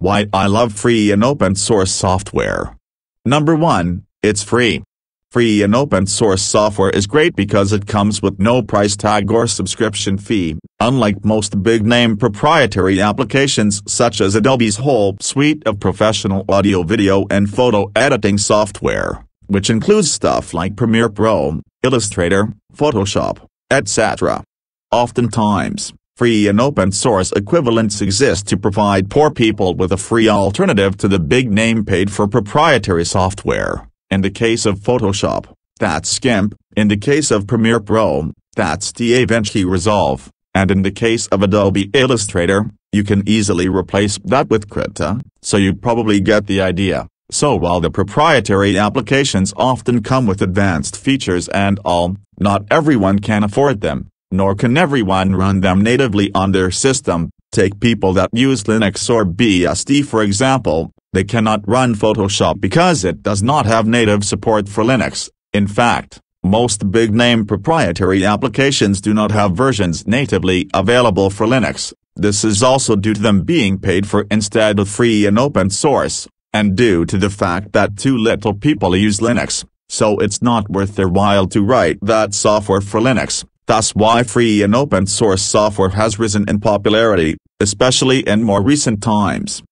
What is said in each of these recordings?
Why I love free and open source software. Number 1, it's free. Free and open source software is great because it comes with no price tag or subscription fee, unlike most big-name proprietary applications such as Adobe's whole suite of professional audio, video and photo editing software, which includes stuff like Premiere Pro, Illustrator, Photoshop, etc. Oftentimes, free and open source equivalents exist to provide poor people with a free alternative to the big-name paid-for proprietary software. In the case of Photoshop, that's GIMP, in the case of Premiere Pro, that's DaVinci Resolve, and in the case of Adobe Illustrator, you can easily replace that with Krita, so you probably get the idea. So while the proprietary applications often come with advanced features and all, not everyone can afford them, nor can everyone run them natively on their system. Take people that use Linux or BSD for example. They cannot run Photoshop because it does not have native support for Linux. In fact, most big-name proprietary applications do not have versions natively available for Linux. This is also due to them being paid for instead of free and open source, and due to the fact that too little people use Linux, so it's not worth their while to write that software for Linux. Thus why free and open source software has risen in popularity, especially in more recent times.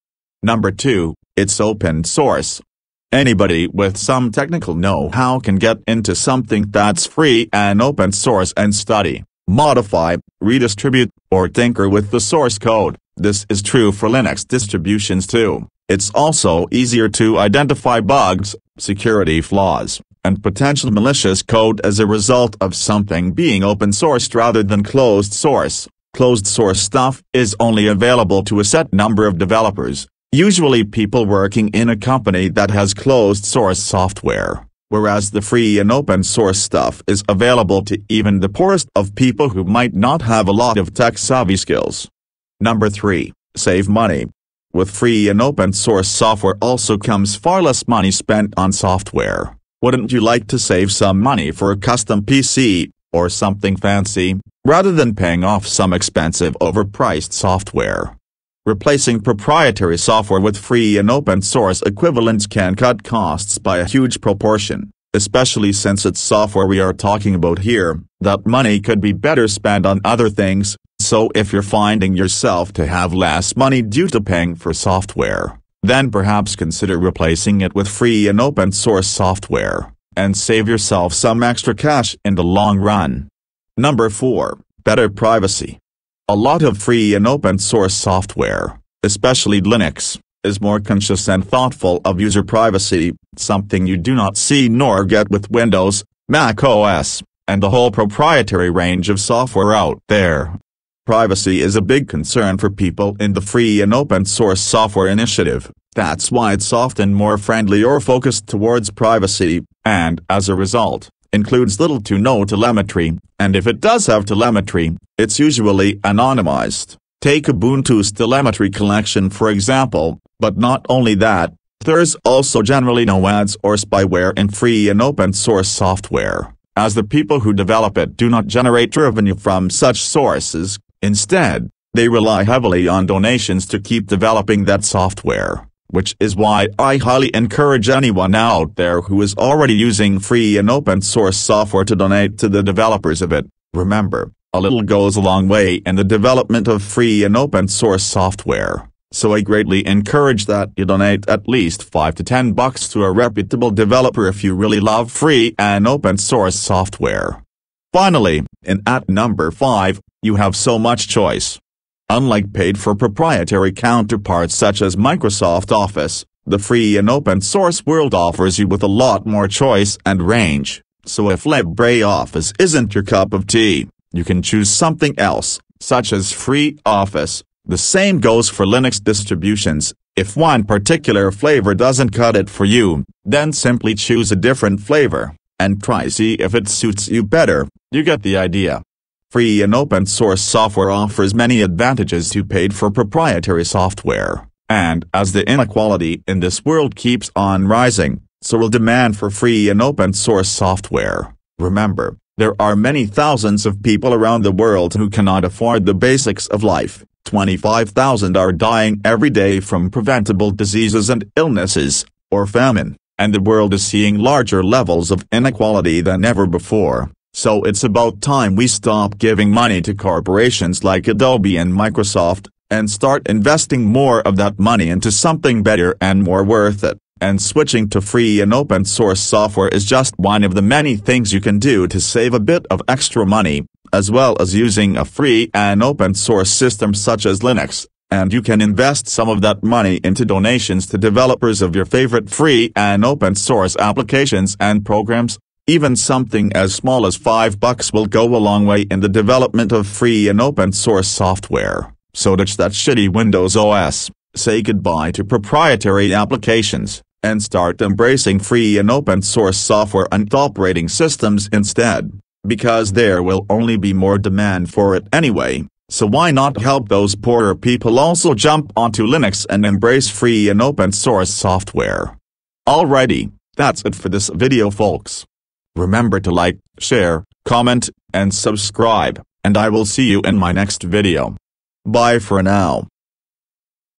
Number 2. It's open source. Anybody with some technical know-how can get into something that's free and open source and study, modify, redistribute, or tinker with the source code. This is true for Linux distributions too. It's also easier to identify bugs, security flaws, and potential malicious code as a result of something being open sourced rather than closed source. Closed source stuff is only available to a set number of developers, usually people working in a company that has closed source software, whereas the free and open source stuff is available to even the poorest of people who might not have a lot of tech-savvy skills. Number 3. Save money. With free and open source software also comes far less money spent on software. Wouldn't you like to save some money for a custom PC, or something fancy, rather than paying off some expensive overpriced software? Replacing proprietary software with free and open source equivalents can cut costs by a huge proportion, especially since it's software we are talking about here. That money could be better spent on other things, so if you're finding yourself to have less money due to paying for software, then perhaps consider replacing it with free and open source software, and save yourself some extra cash in the long run. Number 4. Better privacy. A lot of free and open source software, especially Linux, is more conscious and thoughtful of user privacy, something you do not see nor get with Windows, Mac OS, and the whole proprietary range of software out there. Privacy is a big concern for people in the free and open source software initiative. That's why it's often more friendly or focused towards privacy, and, as a result, includes little to no telemetry, and if it does have telemetry, it's usually anonymized. Take Ubuntu's telemetry collection for example, but not only that, there's also generally no ads or spyware in free and open source software, as the people who develop it do not generate revenue from such sources. Instead, they rely heavily on donations to keep developing that software, which is why I highly encourage anyone out there who is already using free and open source software to donate to the developers of it. Remember, a little goes a long way in the development of free and open source software, so I greatly encourage that you donate at least $5 to $10 to a reputable developer if you really love free and open source software. Finally, at number 5, you have so much choice. Unlike paid-for proprietary counterparts such as Microsoft Office, the free and open source world offers you with a lot more choice and range, so if LibreOffice isn't your cup of tea, you can choose something else, such as FreeOffice. The same goes for Linux distributions. If one particular flavor doesn't cut it for you, then simply choose a different flavor, and try see if it suits you better. You get the idea. Free and open source software offers many advantages to paid-for proprietary software, and as the inequality in this world keeps on rising, so will demand for free and open source software. Remember, there are many thousands of people around the world who cannot afford the basics of life, 25,000 are dying every day from preventable diseases and illnesses, or famine, and the world is seeing larger levels of inequality than ever before. So it's about time we stop giving money to corporations like Adobe and Microsoft, and start investing more of that money into something better and more worth it. And switching to free and open source software is just one of the many things you can do to save a bit of extra money, as well as using a free and open source system such as Linux, and you can invest some of that money into donations to developers of your favorite free and open source applications and programs. Even something as small as $5 will go a long way in the development of free and open source software. So ditch that shitty Windows OS, say goodbye to proprietary applications, and start embracing free and open source software and operating systems instead, because there will only be more demand for it anyway, so why not help those poorer people also jump onto Linux and embrace free and open source software? Alrighty, that's it for this video folks. Remember to like, share, comment, and subscribe, and I will see you in my next video. Bye for now.